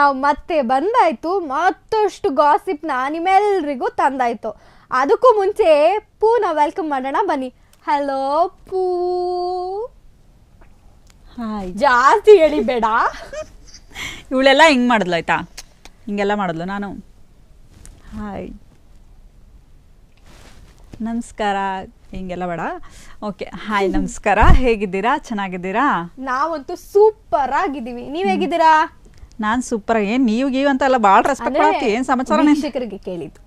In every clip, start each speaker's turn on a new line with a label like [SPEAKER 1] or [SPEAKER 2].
[SPEAKER 1] ನಾವು ಮತ್ತೆ ಬಂದಾಯ್ತು, ಮತ್ತಷ್ಟು ಗಾಸಿಪ್ನ ನಿಮ್ಮೆಲ್ರಿಗೂ ತಂದಾಯ್ತು. ಅದಕ್ಕೂ ಮುಂಚೆ ಪೂನ ವೆಲ್ಕಮ್ ಮಾಡೋಣ ಬನ್ನಿ. ಹಲೋ ಪೂ.
[SPEAKER 2] ಹಾಯ್.
[SPEAKER 1] ಜಾಸ್ತಿ ಹೇಳಿ ಬೇಡ.
[SPEAKER 2] ಇವಳೆಲ್ಲ ಹಿಂಗೆ ಮಾಡಿದ್ಲು ಆಯ್ತಾ, ಹಿಂಗೆಲ್ಲ ಮಾಡಿದ್ಲು. ನಾನು ಹಾಯ್ ನಮಸ್ಕಾರ ಹಿಂಗೆಲ್ಲ ಬೇಡ. ಓಕೆ, ಹಾಯ್ ನಮಸ್ಕಾರ. ಹೇಗಿದ್ದೀರಾ? ಚೆನ್ನಾಗಿದ್ದೀರಾ?
[SPEAKER 1] ನಾವಂತೂ ಸೂಪರ್ ಆಗಿದ್ದೀವಿ. ನೀವ್ ಹೇಗಿದ್ದೀರಾ?
[SPEAKER 2] ನಾನು ಸೂಪರ್. ಏನು ನೀವು ಗೀವ್ ಅಂತ ಎಲ್ಲ ಭಾಳ ರೆಸ್ಪೆಕ್ಟ್ ಮಾಡ್ತೀವಿ. ಏನು ಸಮಾಚಾರ?
[SPEAKER 1] ವೀಕ್ಷಕರಿಗೆ ಕೇಳಿದ್ದು.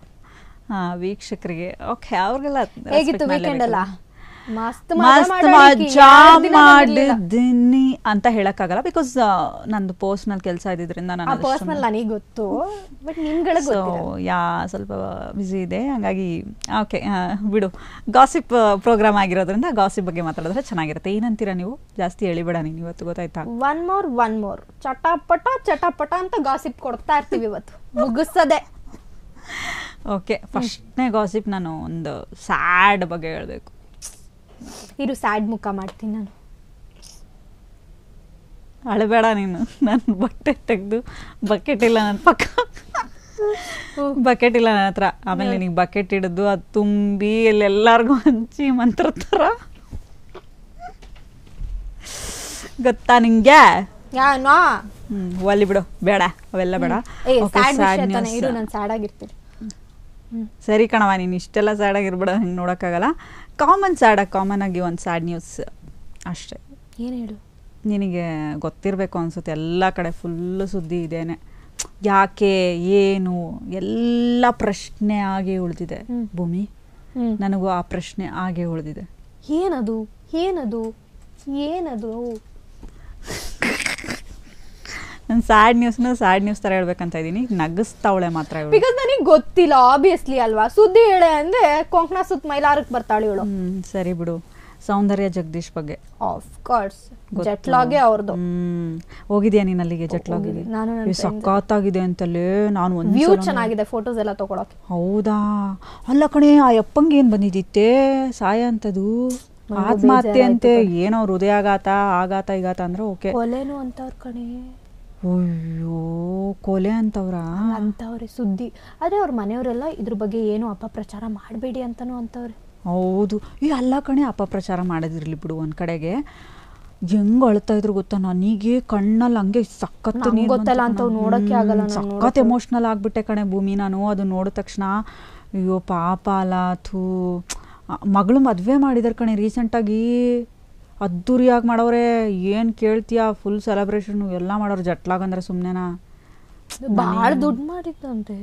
[SPEAKER 2] ವೀಕ್ಷಕರಿಗೆ ಓಕೆ, ಅವ್ರಿಗೆಲ್ಲ
[SPEAKER 1] ಹೇಗಿತ್ತು ವೀಕೆಂಡ್ ಎಲ್ಲ?
[SPEAKER 2] ಮಸ್ತ್ ಮಜಾ ಮಾಡಿದ್ದೀನಿ ಅಂತ ಹೇಳಕ್ಕಾಗಲ್ಲ, ಬಿಕಾಸ್ ನಂದು ಪರ್ಸನಲ್ ಕೆಲಸ ಇದ್ದಿದ್ರಿಂದ ನಾನು
[SPEAKER 1] ಪರ್ಸನಲ್ ನನಗೆ ಗೊತ್ತು, ಬಟ್ ನಿಮ್ಗಳಿಗೆ
[SPEAKER 2] ಗೊತ್ತಿಲ್ಲ. ಸ್ವಲ್ಪ ಬ್ಯುಸಿ ಇದೆ, ಹಂಗಾಗಿ ಓಕೆ ಬಿಡು. ಗಾಸಿಪ್ ಪ್ರೋಗ್ರಾಮ್ ಆಗಿರೋದ್ರಿಂದ ಗಾಸಿಪ್ ಬಗ್ಗೆ ಮಾತಾಡಿದ್ರೆ ಚೆನ್ನಾಗಿರುತ್ತೆ. ಏನಂತೀರಾ ನೀವು? ಜಾಸ್ತಿ ಹೇಳಿಬೇಡ ನೀನು ಇವತ್ತು, ಗೊತ್ತಾಯ್ತಾ?
[SPEAKER 1] ಒನ್ ಮೋರ್ ಚಟಾಪಟ ಅಂತ ಗಾಸಿಪ್ ಕೊಡ್ತಾ ಇರ್ತೀವಿ ಇವತ್ತು, ಮುಗಿಸದೆ.
[SPEAKER 2] ಓಕೆ, ಫಸ್ಟ್ನೇ ಗಾಸಿಪ್ ನಾನು ಒಂದು ಸ್ಯಾಡ್ ಬಗ್ಗೆ ಹೇಳಬೇಕು.
[SPEAKER 1] ಇರು, ಸ್ಯಾಡ್ ಮುಖ ಮಾಡ್ತೀನಿ ನಾನು.
[SPEAKER 2] ಅಳಬೇಡ ನೀನು. ನಾನು ಬಟ್ಟೆ ತೆಗೆದು ಬಕೆಟ್ ಇಲ್ಲ ನನ್ನ ಪಕ್ಕ, ಬಕೆಟ್ ಇಲ್ಲ ನನ್ನ ಹತ್ರ. ಆಮೇಲೆ ನಿನಗೆ ಬಕೆಟ್ ಹಿಡಿದು ಅದು ತುಂಬಿ ಎಲ್ಲರಿಗೂ ಹಂಚಿ ಮಂತ್ರ ಥರ, ಗೊತ್ತಾ ನಿಂಗೆ? ಒಲ್ಲಿ ಬಿಡು, ಬೇಡ ಅವೆಲ್ಲ ಬೇಡ. ಸರಿ ಕಣವ, ನೀನು ಇಷ್ಟೆಲ್ಲ ಸ್ಯಾಡ್ ಆಗಿರ್ಬೇಡ, ಹಿಂಗೆ ನೋಡೋಕ್ಕಾಗಲ್ಲ. ಕಾಮನ್ ಆಗಿ ಒಂದು ಸ್ಯಾಡ್ ನ್ಯೂಸ್ ಅಷ್ಟೇ.
[SPEAKER 1] ಏನು ಹೇಳು?
[SPEAKER 2] ನಿನಗೆ ಗೊತ್ತಿರಬೇಕು ಅನ್ಸುತ್ತೆ, ಎಲ್ಲ ಕಡೆ ಫುಲ್ಲು ಸುದ್ದಿ ಇದೇನೆ. ಯಾಕೆ ಏನು ಎಲ್ಲ ಪ್ರಶ್ನೆ ಆಗೇ ಉಳಿದಿದೆ ಭೂಮಿ. ನನಗೂ ಆ ಪ್ರಶ್ನೆ ಆಗೇ ಉಳಿದಿದೆ.
[SPEAKER 1] ಏನದು ಏನದು ಏನದು?
[SPEAKER 2] ನಾನು ಸ್ಯಾಡ್ ನ್ಯೂಸ್ ಥರ ಹೇಳ್ಬೇಕಂತ ಇದ್ದೀನಿ. ನಗಿಸ್ತಾವಳೆ ಮಾತ್ರ ಇವಳು.
[SPEAKER 1] ಬಿಕಾಸ್ ನನಗೆ ಗೊತ್ತಿಲ್ಲ, ಆಬ್ವಿಯಸ್ಲಿ ಅಲ್ವಾ. ಸುದ್ದಿ ಹೇಳೆ ಅಂದ್ರೆ ಕೊಂಕಣ ಸುತ್ತ ಮೈಲಾರಕ್ಕೆ ಬರ್ತಾಳೆ ಇವಳು.
[SPEAKER 2] ಸರಿ ಬಿಡು. ಸೌಂದರ್ಯ ಜಗದೀಶ್ ಬಗ್ಗೆ
[SPEAKER 1] ಆಫ್ ಕೋರ್ಸ್, ಜಟ್ಲಾಗೆ ಅವ್ರದ್ದು.
[SPEAKER 2] ಹೋಗಿದ್ಯಾ ನೀನು ಅಲ್ಲಿಗೆ? ಜಟ್ಲಾಗಿದೆ, ಸಖತ್ತಾಗಿದೆ ಅಂತಲೇ. ನಾನು ಒಂದು
[SPEAKER 1] ವ್ಯೂ ಚೆನ್ನಾಗಿದೆ, ಫೋಟೋಸ್ ಎಲ್ಲ ತಗೊಳಕ್ಕೆ.
[SPEAKER 2] ಹೌದಾ? ಅಲ್ಲ ಕಣೆ, ಆ ಯಪ್ಪಂಗೆ ಏನು ಬಂದಿದ್ದಿತ್ತೆ ಸಾಯ ಅಂತದು, ಆತ್ಮಹತ್ಯೆ ಅಂತೆ. ಏನೋ ಹೃದಯಾಘಾತ ಈಗಾತ ಅಂದ್ರೆ ಓಕೆ,
[SPEAKER 1] ಕೊಲೆನು ಅಂತವ್ರ ಕಣೆ.
[SPEAKER 2] ಅಯ್ಯೋ, ಕೊಲೆ ಅಂತವ್ರೆ
[SPEAKER 1] ಸುದ್ದಿ. ಆದ್ರೆ ಅವ್ರ ಮನೆಯವರೆಲ್ಲ ಇದ್ರ ಬಗ್ಗೆ ಏನು ಅಪಪ್ರಚಾರ ಮಾಡಬೇಡಿ ಅಂತಾನು ಅಂತವ್ರೆ.
[SPEAKER 2] ಹೌದು. ಈಗ ಅಲ್ಲ ಕಣೆ, ಅಪಪ್ರಚಾರ ಮಾಡೋದಿರ್ಲಿ ಬಿಡು. ಒಂದು ಕಡೆಗೆ ಹೆಂಗ್ ಅಳ್ತಾ ಇದ್ರು ಗೊತ್ತಾ, ನನಗೆ ಕಣ್ಣಲ್ಲಿ ಹಂಗೆ ಸಖತ್
[SPEAKER 1] ಗೊತ್ತಲ್ಲ ಅಂತ ನೋಡಕ್ಕೆ ಆಗಲ್ಲ.
[SPEAKER 2] ಸಖತ್ ಎಮೋಷ್ನಲ್ ಆಗ್ಬಿಟ್ಟೆ ಕಣೆ ಭೂಮಿ ನಾನು. ಅದು ನೋಡಿದ ತಕ್ಷಣ ಅಯ್ಯೋ ಪಾಪ ಅಲ್ಲ. ಥೂ, ಮಗಳು ಮದುವೆ ಮಾಡಿದಾರೆ ಕಣೆ ರೀಸೆಂಟಾಗಿ, ಅದ್ದೂರಿಯಾಗಿ ಮಾಡವ್ರೆ. ಏನು ಕೇಳ್ತೀಯಾ, ಫುಲ್ ಸೆಲೆಬ್ರೇಷನ್ ಎಲ್ಲ ಮಾಡೋರು. ಜಟ್ಲಾಗಂದ್ರೆ ಸುಮ್ಮನೆನಾ,
[SPEAKER 1] ಭಾಳ ದುಡ್ಡು ಮಾಡಿದ್ದಂತೆ.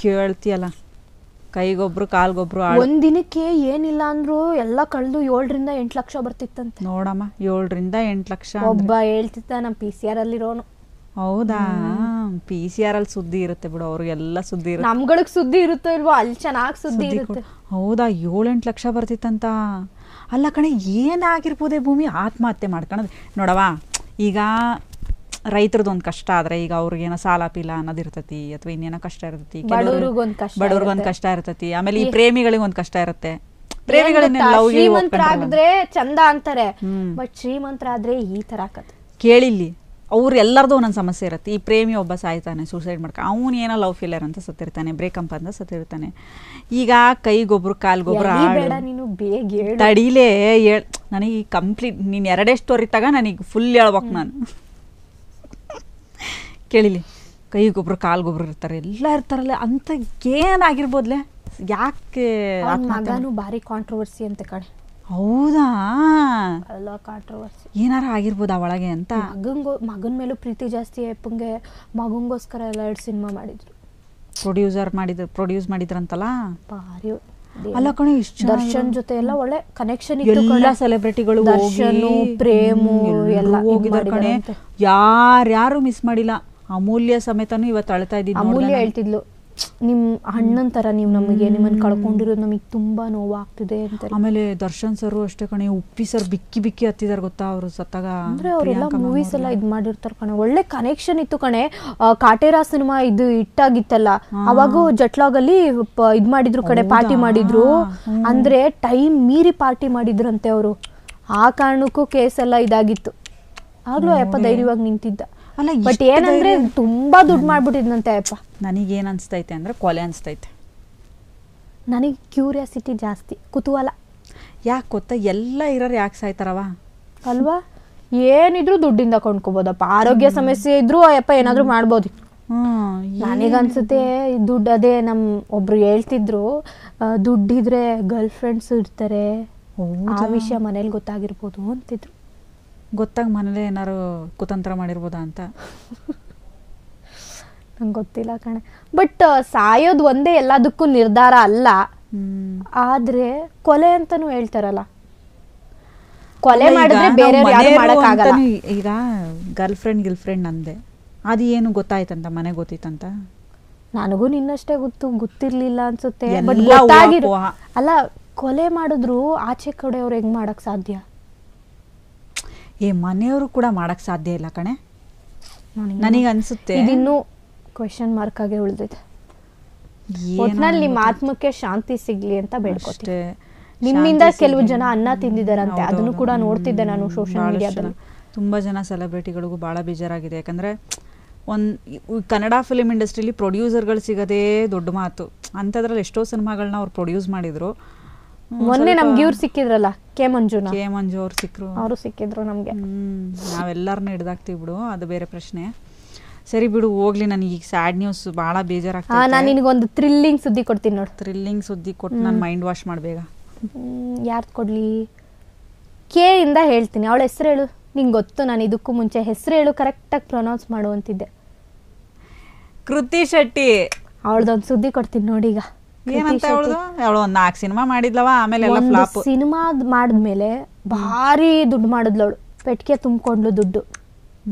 [SPEAKER 2] ಕೇಳ್ತೀಯಲ್ಲ, ಕೈಗೊಬ್ರು ಕಾಲ್ಗೊಬ್ರು.
[SPEAKER 1] ಒಂದಿನಕ್ಕೆ ಏನಿಲ್ಲ ಅಂದ್ರು ಎಲ್ಲ ಕಳೆದು 7 ರಿಂದ 8 ಲಕ್ಷ ಬರ್ತಿತ್ತಂತೆ.
[SPEAKER 2] ನೋಡಮ್ಮ, 7 ರಿಂದ 8 ಲಕ್ಷ
[SPEAKER 1] ಒಬ್ಬ ಹೇಳ್ತಿದ್ದ, ನಮ್ಮ PCR ಅಲ್ಲಿರೋನು.
[SPEAKER 2] ಹೌದಾ? PCR ಅಲ್ಲಿ ಸುದ್ದಿ ಇರುತ್ತೆ ಬಿಡು, ಅವ್ರಿಗೆಲ್ಲ ಸುದ್ದಿ ಇರುತ್ತೆ.
[SPEAKER 1] ನಮ್ಗಳಿಗೆ ಸುದ್ದಿ ಇರುತ್ತೋ ಇಲ್ವೋ, ಅಲ್ಲಿ ಚೆನ್ನಾಗಿ ಸುದ್ದಿ ಇರುತ್ತೆ.
[SPEAKER 2] ಹೌದಾ? 7-8 ಲಕ್ಷ ಬರ್ತಿತ್ತಂತ. ಅಲ್ಲ ಕಣೆ, ಏನಾಗಿರ್ಬೋದೇ ಭೂಮಿ ಆತ್ಮಹತ್ಯೆ ಮಾಡ್ಕೊಳೋದು. ನೋಡವಾ, ಈಗ ರೈತರದ್ದು ಒಂದು ಕಷ್ಟ ಆದ್ರೆ, ಈಗ ಅವ್ರಿಗೇನೋ ಸಾಲ ಪೀಲ ಅನ್ನೋದು ಇರ್ತತಿ, ಅಥವಾ ಇನ್ನೇನೋ ಕಷ್ಟ ಇರ್ತತಿ. ಬಡವ್ರಿಗೊಂದು ಕಷ್ಟ ಇರ್ತತಿ. ಆಮೇಲೆ ಈ ಪ್ರೇಮಿಗಳಿಗೊಂದು ಕಷ್ಟ ಇರುತ್ತೆ.
[SPEAKER 1] ಶ್ರೀಮಂತರಾಗಿದ್ರೆ ಚಂದ ಅಂತಾರೆ, ಬಟ್ ಶ್ರೀಮಂತರಾದ್ರೆ ಈ ತರ
[SPEAKER 2] ಕೇಳಿಲ್ಲಿ. ಅವ್ರು ಎಲ್ಲರದು ಒಂದೊಂದು ಸಮಸ್ಯೆ ಇರುತ್ತೆ. ಈ ಪ್ರೇಮಿ ಒಬ್ಬ ಸಾಯ್ತಾನೆ, ಸೂಸೈಡ್ ಮಾಡ್ಕ, ಅವನು ಏನೋ ಲವ್ ಫೇಲಿಯರ್ ಅಂತ ಸತ್ತಿರ್ತಾನೆ, ಬ್ರೇಕಪ್ ಅಂತ ಸತ್ತಿರ್ತಾನೆ. ಈಗ ಕೈಗೊಬ್ರು ಕಾಲ್ಗೊಬ್ರು ತಡಿಲೇ ನನಗೆ ಕಂಪ್ಲೀಟ್, ನೀನು 2 ಸ್ಟೋರಿ ತಗ, ನನಗೆ ಫುಲ್ ಹೇಳ್ಬೇಕು ನಾನು. ಕೇಳಿಲಿ, ಕೈಗೊಬ್ರು ಕಾಲ್ಗೊಬ್ರು ಇರ್ತಾರೆ, ಎಲ್ಲ ಇರ್ತಾರಲ್ಲ, ಅಂತ ಏನಾಗಿರ್ಬೋದ್ಲೆ? ಯಾಕೆ?
[SPEAKER 1] ಮಗನು ಭಾರಿ ಕಾಂಟ್ರವರ್ಸಿ ಅಂತ ಕಣೆ.
[SPEAKER 2] ಹೌದಾ?
[SPEAKER 1] ಎಲ್ಲ ಕಾಂಟ್ರವರ್ಸಿ
[SPEAKER 2] ಏನಾರ ಆಗಿರ್ಬೋದ ಒಳಗೆ ಅಂತ.
[SPEAKER 1] ಮಗನ ಮೇಲೂ ಪ್ರೀತಿ ಜಾಸ್ತಿ. ಅಪ್ಪಂಗೆ ಮಗಂಗೋಸ್ಕರ ಎಲ್ಲ 2 ಸಿನಿಮಾ ಮಾಡಿದ್ರು,
[SPEAKER 2] ಪ್ರೊಡ್ಯೂಸ್ ಮಾಡಿದ್ರಂತಲ್ಲ.
[SPEAKER 1] ಭಾರಿ.
[SPEAKER 2] ಅಲ್ಲ ಕಣೆ,
[SPEAKER 1] ದರ್ಶನ್ ಜೊತೆ ಎಲ್ಲ ಒಳ್ಳೆ ಕನೆಕ್ಷನ್ ಇತ್ತು.
[SPEAKER 2] ಎಲ್ಲ ಸೆಲೆಬ್ರಿಟಿಗಳು,
[SPEAKER 1] ದರ್ಶನ್, ಪ್ರೇಮು ಎಲ್ಲ
[SPEAKER 2] ಹೋಗಿದ್ದಾರೆ ಕಣೆ. ಯಾರ್ಯಾರು ಮಿಸ್ ಮಾಡಿಲ್ಲ. ಅಮೂಲ್ಯ ಸಮೇತನು ಇವತ್ತು ಅಳ್ತಾ ಇದ್ದಿದ್ದು.
[SPEAKER 1] ಅಮೂಲ್ಯ ಹೇಳ್ತಿದ್ಲು, ನಿಮ್ ಅಣ್ಣನ ತರ ನೀವು ನಮಗೆ, ನಿಮ್ಮನ್ನ ಕಳ್ಕೊಂಡಿರೋದು ನಮಗೆ ತುಂಬಾ ನೋವಾಗ್ತಿದೆ ಅಂತ.
[SPEAKER 2] ಆಮೇಲೆ ದರ್ಶನ್ ಸರ್ ಅಷ್ಟೇ ಕಣೆ, ಉಪ್ಪಿ ಸರ್ ಬಿಕ್ಕಿ ಹತ್ತಿದಾರ ಗೊತ್ತಾ ಅವ್ರು ಸತ್ತಾಗ.
[SPEAKER 1] ಅಂದ್ರೆ ಅವರೆಲ್ಲ ಮೂವೀಸ್ ಎಲ್ಲ ಇದ್ ಮಾಡಿರ್ತಾರೆ ಕಣೆ, ಒಳ್ಳೆ ಕನೆಕ್ಷನ್ ಇತ್ತು ಕಣೆ. ಕಾಟೇರ ಸಿನಿಮಾ ಇದು ಹಿಟ್ಟಾಗಿತ್ತಲ್ಲ, ಅವಾಗ ಜಟ್ಲಾಗಲ್ಲಿ ಇದ್ ಮಾಡಿದ್ರು ಕಡೆ, ಪಾರ್ಟಿ ಮಾಡಿದ್ರು. ಅಂದ್ರೆ ಟೈಮ್ ಮೀರಿ ಪಾರ್ಟಿ ಮಾಡಿದ್ರಂತೆ ಅವರು. ಆ ಕಾರಣಕ್ಕೂ ಕೇಸ್ ಎಲ್ಲ ಇದಾಗಿತ್ತು. ಆಗ್ಲೂ ಅಪ್ಪ ಧೈರ್ಯವಾಗಿ ನಿಂತಿದ್ದ.
[SPEAKER 2] ಅಲ್ಲ
[SPEAKER 1] ಬಟ್ ಏನಂದ್ರೆ ತುಂಬಾ ದುಡ್ಡು ಮಾಡ್ಬಿಟ್ಟಿದ್ನಂತೆ ಅಪ್ಪ.
[SPEAKER 2] ನನಗೇನು ಅನಿಸ್ತೈತೆ ಅಂದರೆ ಕೊಲೆ ಅನಿಸ್ತೈತೆ.
[SPEAKER 1] ನನಗೆ ಕ್ಯೂರಿಯಾಸಿಟಿ ಜಾಸ್ತಿ, ಕುತೂಹಲ.
[SPEAKER 2] ಯಾಕೆ ಗೊತ್ತಾ, ಎಲ್ಲ ಇರೋರು ಯಾಕೆ ಸಾಯ್ತಾರವ
[SPEAKER 1] ಅಲ್ವಾ? ಏನಿದ್ರು ದುಡ್ಡಿಂದ ಕೊಂಡ್ಕೋಬೋದಪ್ಪ. ಆರೋಗ್ಯ ಸಮಸ್ಯೆ ಇದ್ರು ಅಯ್ಯಪ್ಪ ಏನಾದ್ರು ಮಾಡ್ಬೋದು. ನನಗನ್ಸುತ್ತೆ ದುಡ್ಡು, ಅದೇ ಒಬ್ರು ಹೇಳ್ತಿದ್ರು, ದುಡ್ಡಿದ್ರೆ ಗರ್ಲ್ ಫ್ರೆಂಡ್ಸ್ ಇರ್ತಾರೆ, ಆ ವಿಷಯ ಮನೇಲಿ ಗೊತ್ತಾಗಿರ್ಬೋದು ಅಂತಿದ್ರು.
[SPEAKER 2] ಗೊತ್ತಾಗ ಮನೇಲಿ ಏನಾರು ಕುತಂತ್ರ ಮಾಡಿರ್ಬೋದಾ ಅಂತ
[SPEAKER 1] ನಂಗೆ ಗೊತ್ತಿಲ್ಲ ಕಣೆ. ಬಟ್ ಸಾಯೋದು ಒಂದೇ ಎಲ್ಲದಕ್ಕೂ ನಿರ್ಧಾರ ಅಲ್ಲ. ಆದ್ರೆ ಕೊಲೆ ಅಂತಾನು ಹೇಳ್ತಾರಲ್ಲ, ಕೊಲೆ ಮಾಡಿದ್ರೆ ಬೇರೆ ಯಾರು ಮಾಡಕ್ಕಾಗಲ್ಲ.
[SPEAKER 2] ಈಗ ಗರ್ಲ್ ಫ್ರೆಂಡ್ ಅಂದೆ, ಅದು ಏನು ಗೊತ್ತಾಯ್ತಂತ, ಮನೆ ಗೊತ್ತಿತ್ತಂತ?
[SPEAKER 1] ನನಗೂ ನಿನ್ನಷ್ಟೇ ಗೊತ್ತಿರ್ಲಿಲ್ಲ ಅನ್ಸುತ್ತೆ. ಬಟ್ ಗೊತ್ತಾಗಿರೋ ಅಲ್ಲ, ಕೊಲೆ ಮಾಡಿದ್ರು ಆಚೆ ಕಡೆಯವ್ರು ಹೆಂಗ್ ಮಾಡಕ್ ಸಾಧ್ಯ?
[SPEAKER 2] ಮನೆಯವರು ಕೂಡ ಮಾಡಕ್ ಸಾಧ್ಯ ಇಲ್ಲ ಕಣೆ, ನನಗೆ ಅನ್ಸುತ್ತೆ.
[SPEAKER 1] ಇದಿನ್ನೂ ಕ್ವೆಶ್ಚನ್ ಮಾರ್ಕ್ ಆಗಿ ಉಳಿದಿದೆ. ಒಟ್ನಲ್ಲಿ ನಿಮ್ಮ ಆತ್ಮಕ್ಕೆ ಶಾಂತಿ ಸಿಗ್ಲಿ ಅಂತ ಬೇಡ್ಕೊತೀನಿ. ನಿಮ್ಮಿಂದ ಕೆಲವು ಜನ ಅನ್ನ ತಿಂದಿದಾರಂತೆ, ಅದನ್ನು ಕೂಡ ನೋಡ್ತಿದ್ದೆ ನಾನು ಸೋಷಿಯಲ್ ಮೀಡಿಯಾದಲ್ಲಿ.
[SPEAKER 2] ತುಂಬ ಜನ ಸೆಲೆಬ್ರಿಟಿಗಳಿಗೂ ಭಾಳ ಬೇಜಾರಾಗಿದೆ. ಯಾಕಂದರೆ ಕನ್ನಡ ಫಿಲಿಮ್ ಇಂಡಸ್ಟ್ರಿಲಿ ಪ್ರೊಡ್ಯೂಸರ್ಗಳು ಸಿಗೋದೇ ದೊಡ್ಡ ಮಾತು. ಅಂಥದ್ರಲ್ಲಿ ಎಷ್ಟೋ ಸಿನಿಮಾಗಳನ್ನ ಅವ್ರು ಪ್ರೊಡ್ಯೂಸ್ ಮಾಡಿದ್ರು.
[SPEAKER 1] ಮೊನ್ನೆ ನಮ್ಗೆ ಇವ್ರು ಸಿಕ್ಕಿದ್ರಲ್ಲ, ಕೆ ಮಂಜು
[SPEAKER 2] ಅವ್ರು ಸಿಕ್ಕರು,
[SPEAKER 1] ಅವರು ಸಿಕ್ಕಿದ್ರು ನಮ್ಗೆ.
[SPEAKER 2] ನಾವೆಲ್ಲರನ್ನ ಹಿಡ್ದಾಕ್ತಿವಿ ಬಿಡು, ಅದು ಬೇರೆ ಪ್ರಶ್ನೆ. ಸರಿ ಬಿಡು, ಹೋಗ್ಲಿ. ನನಗೆ ಈಗ ಸ್ಯಾಡ್ ನ್ಯೂಸ್ ಭಾಳ ಬೇಜಾರಾಗ್ತದೆ.
[SPEAKER 1] ನಾನು ನಿನಗೊಂದು ಥ್ರಿಲ್ಲಿಂಗ್ ಸುದ್ದಿ ಕೊಡ್ತೀನಿ ನೋಡು.
[SPEAKER 2] ಥ್ರಿಲ್ಲಿಂಗ್ ಸುದ್ದಿ ಕೊಟ್ಟು ನಾನು ಮೈಂಡ್ ವಾಶ್ ಮಾಡಬೇಗ.
[SPEAKER 1] ಯಾರ್ದು ಕೊಡ್ಲಿ? ಕೆ ಇಂದ ಹೇಳ್ತೀನಿ. ಅವಳ ಹೆಸರು ಹೇಳು. ನಿಂಗೆ ಗೊತ್ತು, ನಾನು ಇದಕ್ಕೂ ಮುಂಚೆ ಹೆಸರು ಹೇಳು ಕರೆಕ್ಟಾಗಿ ಪ್ರೊನೌನ್ಸ್ ಮಾಡುವಂತಿದ್ದೆ.
[SPEAKER 2] ಕೃತಿ ಶೆಟ್ಟಿ.
[SPEAKER 1] ಅವಳದೊಂದು ಸುದ್ದಿ ಕೊಡ್ತೀನಿ ನೋಡಿ. ಈಗ
[SPEAKER 2] ಏನಂತ ಅವಳು ಒಂದು 4 ಸಿನಿಮಾ ಮಾಡಿದ್ಲವ, ಆಮೇಲೆ ಎಲ್ಲ ಫ್ಲಾಪ್.
[SPEAKER 1] ಸಿನಿಮಾ ಮಾಡಿದ್ಮೇಲೆ ಭಾರಿ ದುಡ್ಡು ಮಾಡಿದ್ಲು ಅವಳು, ಪೆಟ್ಟಿಗೆ ತುಂಬಿಕೊಂಡ್ಲು ದುಡ್ಡು.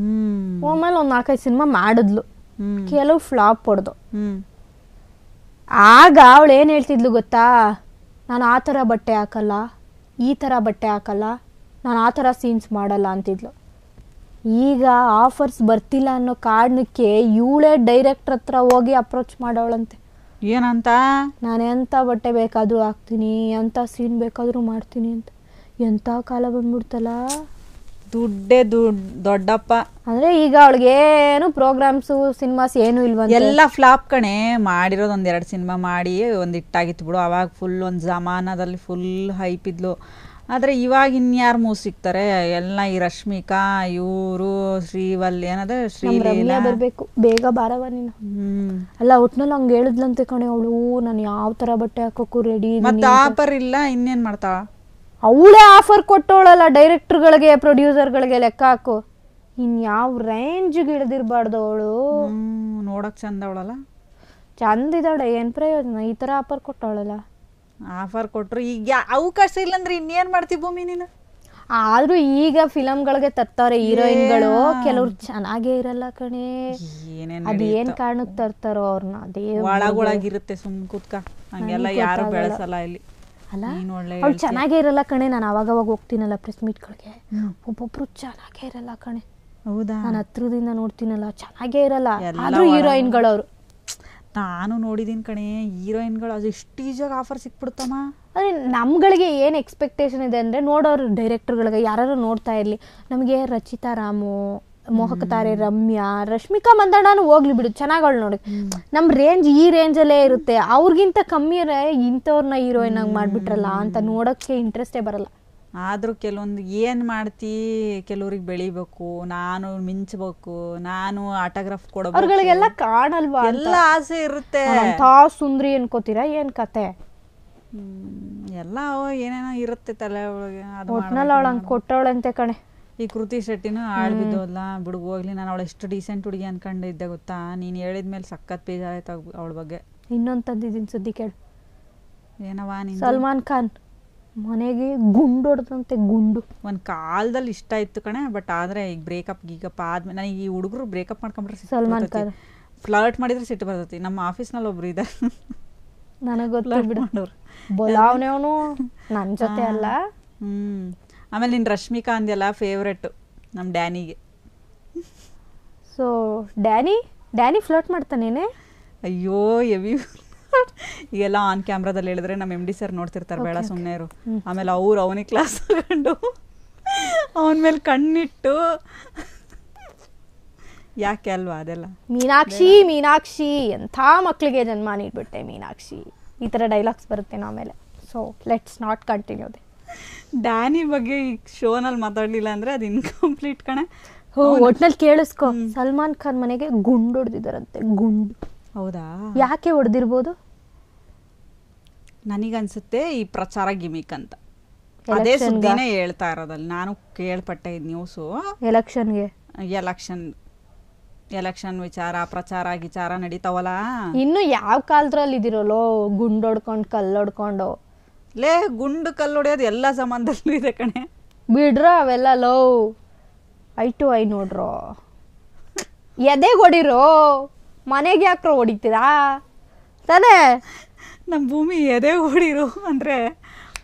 [SPEAKER 1] ಆಮೇಲೆ ಒಂದು 4-5 ಸಿನಿಮಾ ಮಾಡಿದ್ಲು, ಕೆಲವು ಫ್ಲಾಪ್ ಹೊಡೆದು. ಆಗ ಅವಳು ಏನು ಹೇಳ್ತಿದ್ಲು ಗೊತ್ತಾ? ನಾನು ಆ ಥರ ಬಟ್ಟೆ ಹಾಕಲ್ಲ, ಈ ಥರ ಬಟ್ಟೆ ಹಾಕಲ್ಲ, ನಾನು ಆ ಥರ ಸೀನ್ಸ್ ಮಾಡಲ್ಲ ಅಂತಿದ್ಲು. ಈಗ ಆಫರ್ಸ್ ಬರ್ತಿಲ್ಲ ಅನ್ನೋ ಕಾರಣಕ್ಕೆ ಇವಳೇ ಡೈರೆಕ್ಟರ್ ಹತ್ರ ಹೋಗಿ ಅಪ್ರೋಚ್ ಮಾಡೋಳಂತೆ.
[SPEAKER 2] ಏನಂತ?
[SPEAKER 1] ನಾನು ಎಂಥ ಬಟ್ಟೆ ಬೇಕಾದರೂ ಹಾಕ್ತೀನಿ, ಎಂಥ ಸೀನ್ ಬೇಕಾದರೂ ಮಾಡ್ತೀನಿ ಅಂತ. ಎಂಥ ಕಾಲ ಬಂದ್ಬಿಡ್ತಲ್ಲ.
[SPEAKER 2] ದುಡ್ಡೇ ದೊಡ್ಡಪ್ಪ.
[SPEAKER 1] ಅಂದರೆ ಈಗ ಅವಳಿಗೇನು ಪ್ರೋಗ್ರಾಮ್ಸು ಸಿನಿಮಾಸ್ ಏನೂ ಇಲ್ವ,
[SPEAKER 2] ಎಲ್ಲ ಫ್ಲಾಪ್ ಕಣೆ. ಮಾಡಿರೋದು 1-2 ಸಿನಿಮಾ ಮಾಡಿ ಒಂದು ಇಟ್ಟಾಗಿತ್ತು ಬಿಡು. ಅವಾಗ ಫುಲ್ ಒಂದು ಜಮಾನದಲ್ಲಿ ಫುಲ್ ಹೈಪ್ ಇದ್ಲು. ಆದರೆ ಇವಾಗ ಇನ್ಯಾರು ಮೂವ್ ಸಿಗ್ತಾರೆ? ಎಲ್ಲ ಈ ರಶ್ಮಿಕಾ, ಇವರು ಶ್ರೀವಲ್ಲಿ, ಏನದ ಶ್ರೀಲೀಲಾ
[SPEAKER 1] ಬರಬೇಕು, ಬೇಗ ಬಾರವ ನೀನು. ಅಲ್ಲ, ಒಟ್ನಲ್ಲಿ ಹಂಗೆ ಹೇಳಿದ್ಲಂತೆ ಕಣೆ ಅವಳು, ನಾನು ಯಾವ ಥರ ಬಟ್ಟೆ ಹಾಕೋಕ್ಕೂ ರೆಡಿ.
[SPEAKER 2] ಮತ್ತೆ ಆಫರ್ ಇಲ್ಲ, ಇನ್ನೇನು ಮಾಡ್ತಾಳ?
[SPEAKER 1] ಅವಳೇ ಆಫರ್ ಕೊಟ್ಟವಳಲ್ಲ ಡೈರೆಕ್ಟರ್ಗಳಿಗೆ, ಪ್ರೊಡ್ಯೂಸರ್ಗಳಿಗೆ. ಲೆಕ್ಕ ಹಾಕು, ಇನ್ಯಾವ ರೇಂಜ್ಗೆ ಇಳಿದಿರಬಾರ್ದು ಅವಳು.
[SPEAKER 2] ನೋಡಕ್ ಚಂದ ಅವಳಲ್ಲ,
[SPEAKER 1] ಚಂದ ಇದ್ದಾಳೆ, ಏನು ಪ್ರಯೋಜನ? ಈ ಥರ ಆಫರ್ ಕೊಟ್ಟವಳಲ್ಲ.
[SPEAKER 2] ಆಫರ್ ಕೊಟ್ರು ಈಗ ಅವಕಾಶ ಇಲ್ಲಂದ್ರೆ ಇನ್ನೇನು ಮಾಡ್ತೀವಿ ಭೂಮಿ ನೀನು?
[SPEAKER 1] ಆದ್ರೂ ಈಗ ಫಿಲಮ್ಗಳಿಗೆ ತರ್ತಾರೆ ಹೀರೋಯಿನ್ಗಳು, ಕೆಲವ್ರು ಚೆನ್ನಾಗೇ ಇರಲ್ಲ ಕಣೆ. ಅದೇನ್ ಕಾರಣಕ್ಕೆ ತರ್ತಾರೋ ಅವ್ರನ್ನ, ಅದೇ
[SPEAKER 2] ಒಳಗೊಳಗಿರುತ್ತೆ. ಸುಮ್ ಕೂತ್ಕ, ಹಂಗೆಲ್ಲ ಯಾರು ಬೆಳೆಸಲ್ಲ ಇಲ್ಲಿ.
[SPEAKER 1] ಅಲ್ಲ, ಅವ್ಳು ಚೆನ್ನಾಗೇ ಇರಲ್ಲ ಕಣೆ. ನಾನು ಅವಾಗ ಹೋಗ್ತೀನಲ್ಲ ಪ್ರೆಸ್ ಮೀಟ್ಗಳಿಗೆ, ಒಬ್ಬೊಬ್ರು ಚೆನ್ನಾಗೇ ಇರಲ್ಲ ಕಣೆ.
[SPEAKER 2] ಹೌದಾ?
[SPEAKER 1] ನಾನು ಹತ್ರದಿಂದ ನೋಡ್ತೀನಲ್ಲ, ಚೆನ್ನಾಗೇ ಇರಲ್ಲ. ಆದ್ರೂ ಹೀರೋಯಿನ್ಗಳವ್ರು
[SPEAKER 2] ನಾನು ನೋಡಿದೀನಿ ಕಣೆ. ಹೀರೋಯಿನ್ಗಳು ಅದು ಎಷ್ಟು ಈಜಿಯಾಗಿ ಆಫರ್ ಸಿಕ್ಬಿಡ್ತಮ್ಮ.
[SPEAKER 1] ಅದೇ ನಮ್ಗಳಿಗೆ ಏನು ಎಕ್ಸ್ಪೆಕ್ಟೇಷನ್ ಇದೆ ಅಂದರೆ, ನೋಡೋರು ಡೈರೆಕ್ಟರ್ಗಳಿಗೆ ಯಾರು ನೋಡ್ತಾ ಇರಲಿ. ನಮಗೆ ರಚಿತಾ ರಾಮು, ಮೋಹಕ ತಾರೆ ರಮ್ಯಾ, ರಶ್ಮಿಕಾ ಮಂದಣ್ಣನೂ ಹೋಗ್ಲಿ ಬಿಡು, ಚೆನ್ನಾಗವಳು ನೋಡಿ. ನಮ್ಮ ರೇಂಜ್ ಈ ರೇಂಜಲ್ಲೇ ಇರುತ್ತೆ. ಅವ್ರಿಗಿಂತ ಕಮ್ಮಿ ಇಂಥವ್ರನ್ನ ಹೀರೋಯಿನ್ ಆಗಿ ಮಾಡಿಬಿಟ್ರಲ್ಲ ಅಂತ ನೋಡೋಕ್ಕೆ ಇಂಟ್ರೆಸ್ಟೇ ಬರಲ್ಲ.
[SPEAKER 2] ಆದರೂ ಕೆಲವೊಂದು ಏನು ಮಾಡ್ತೀ, ಕೆಲವ್ರಿಗೆ ಬೆಳಿಬೇಕು, ನಾನು ಮಿಂಚಬೇಕು, ನಾನು ಆಟೋಗ್ರಾಫ್ ಕೊಡಬೇಕು,
[SPEAKER 1] ಅವ್ರಗಳಿಗೆಲ್ಲ ಕಾಣಲ್ವಾ?
[SPEAKER 2] ಎಲ್ಲ ಆಸೆ ಇರುತ್ತೆ.
[SPEAKER 1] ಅಂತ ಸುಂದ್ರಿ ಅನ್ಕೋತೀರಾ, ಏನು ಕತೆ?
[SPEAKER 2] ಎಲ್ಲ ಏನೇನೋ ಇರುತ್ತೆ ತಲೆ ಒಳಗೆ.
[SPEAKER 1] ಒಟ್ನಲ್ಲಿ ಅವಳು ಹಂಗೆ ಕೊಟ್ಟವಳಂತೆ ಕಣೆ.
[SPEAKER 2] ಈ ಕೃತಿ ಶೆಟ್ಟಿನೂ ಆಳ್ಬಿದ್ದೋಲ್ಲ ಬಿಡು, ಹೋಗ್ಲಿ. ನಾನು ಅವಳು ಎಷ್ಟು ಡೀಸೆಂಟ್ ಹುಡುಗಿ ಅನ್ಕೊಂಡಿದ್ದೆ ಗೊತ್ತಾ? ನೀನು ಹೇಳಿದ್ಮೇಲೆ ಸಖತ್ ಬೇಜಾರಾಯ್ತು ಅವಳ ಬಗ್ಗೆ. ಇನ್ನೊಂದು
[SPEAKER 1] ತಂದಿದ್ದೀನಿ ಸುದ್ದಿ ಕೇಳು.
[SPEAKER 2] ಏನವಾ? ನೀನು
[SPEAKER 1] ಸಲ್ಮಾನ್ ಖಾನ್ ಮನೆಗೆ ಗುಂಡು ಹೊಡೆದಂತೆ. ಗುಂಡು
[SPEAKER 2] ಒಂದು ಕಾಲದಲ್ಲಿ ಇಷ್ಟ ಇತ್ತು ಕಣೆ, ಬಟ್ ಆದರೆ ಈಗ ಬ್ರೇಕಪ್ ಆದ್ಮೇಲೆ ನನಗೆ ಈ ಹುಡುಗರು ಬ್ರೇಕಪ್ ಮಾಡ್ಕೊಂಡ್ರೆ
[SPEAKER 1] ಸಲ್ಮಾನ್ ಖಾನ್
[SPEAKER 2] ಫ್ಲರ್ಟ್ ಮಾಡಿದ್ರೆ ಸಿಟ್ಟು ಬರ್ತೈತಿ. ನಮ್ಮ ಆಫೀಸ್ನಲ್ಲಿ ಒಬ್ರು ಇದ್ದಾರೆ,
[SPEAKER 1] ನನಗೆ ಗೊತ್ತು ಬಿಡು, ಬೋಲಾವ್ನೆ ಅವನು ನನ್ನ ಜೊತೆ ಅಲ್ಲ.
[SPEAKER 2] ಆಮೇಲೆ ನಿನ್ನ ರಶ್ಮಿಕಾ ಅಂದ್ಯಲ್ಲ, ಫೇವ್ರೆಟ್ ನಮ್ಮ ಡ್ಯಾನಿಗೆ.
[SPEAKER 1] ಸೊ ಡ್ಯಾನಿ ಫ್ಲರ್ಟ್ ಮಾಡ್ತಾನೇನೆ?
[SPEAKER 2] ಅಯ್ಯೋ ಎವಿ. ಈಗೆಲ್ಲ ಆನ್ ಕ್ಯಾಮ್ರಾದಲ್ಲಿ ಹೇಳಿದ್ರೆ ನಮ್ಮ MD ಸರ್ ನೋಡ್ತಿರ್ತಾರೆ, ಬೇಡ ಸುಮ್ಮನೆ ಇರು. ಆಮೇಲೆ ಅವನಿಗೆ ಕ್ಲಾಸ್ ತಗೊಂಡು ಅವನ ಮೇಲೆ ಕಣ್ಣಿಟ್ಟು ಯಾಕೆ ಅಲ್ವಾ ಅದೆಲ್ಲ.
[SPEAKER 1] ಮೀನಾಕ್ಷಿ ಮೀನಾಕ್ಷಿ ಎಂಥ ಮಕ್ಕಳಿಗೆ ಜನ್ಮ ನೀಡ್ಬಿಟ್ಟೆ ಮೀನಾಕ್ಷಿ, ಈ ಥರ ಡೈಲಾಗ್ಸ್ ಬರುತ್ತೆ ಆಮೇಲೆ. So let's not continue the.
[SPEAKER 2] Danny ಬಗ್ಗೆ ಈ ಶೋನಲ್ಲಿ ಮಾತಾಡ್ಲಿಲ್ಲ ಅಂದ್ರೆ ಅದು ಇನ್ಕಂಪ್ಲೀಟ್ ಕಣೆ.
[SPEAKER 1] ಒಟ್ನಲ್ಲಿ ಕೇಳಿಸ್ಕೊ, ಸಲ್ಮಾನ್ ಖಾನ್ ಮನೆಗೆ ಗುಂಡು ಹೊಡೆದಿದ್ದಾರಂತೆ. ಗುಂಡು.
[SPEAKER 2] ಹೌದಾ?
[SPEAKER 1] ಯಾಕೆ ಹೊಡೆದಿರ್ಬೋದು?
[SPEAKER 2] ನನಗನ್ಸುತ್ತೆ ಈ ಪ್ರಚಾರ ಗಿಮಿಕ್ ಅಂತ. ಅದೇ ಸುದ್ದಿನೇ ಹೇಳ್ತಾ ಇರೋದಲ್ಲಿ ನಾನು ಕೇಳ್ಪಟ್ಟೆ ಈ ನ್ಯೂಸು. ಎಲೆಕ್ಷನ್ ವಿಚಾರ ಪ್ರಚಾರ ಗಿಚಾರ ನಡೀತಾವಲ್ಲ.
[SPEAKER 1] ಇನ್ನು ಯಾವ ಕಾಲದಲ್ಲಿ ಇದಿರೋಲೋ ಗುಂಡೊಡ್ಕೊಂಡು ಕಲ್ಲೊಡ್ಕೊಂಡು.
[SPEAKER 2] ಲೇ ಗುಂಡು ಕಲ್ಲು ಹೊಡೆಯೋದು ಎಲ್ಲ ಸಂಬಂಧದಲ್ಲೂ ಇದೆ ಕಣೆ.
[SPEAKER 1] ಬಿಡ್ರ ಅವೆಲ್ಲ ಲೋ ಐ ಟು ಐ ನೋಡ್ರೋ. ಎದೆಗೆ ಹೊಡಿರೋ, ಮನೆಗೆ ಯಾಕ್ರೋ ಹೊಡಿತೀರಾ ತಾನೇ?
[SPEAKER 2] ನಮ್ಮ ಭೂಮಿ ಎದೆ ಹೊಡಿರು ಅಂದರೆ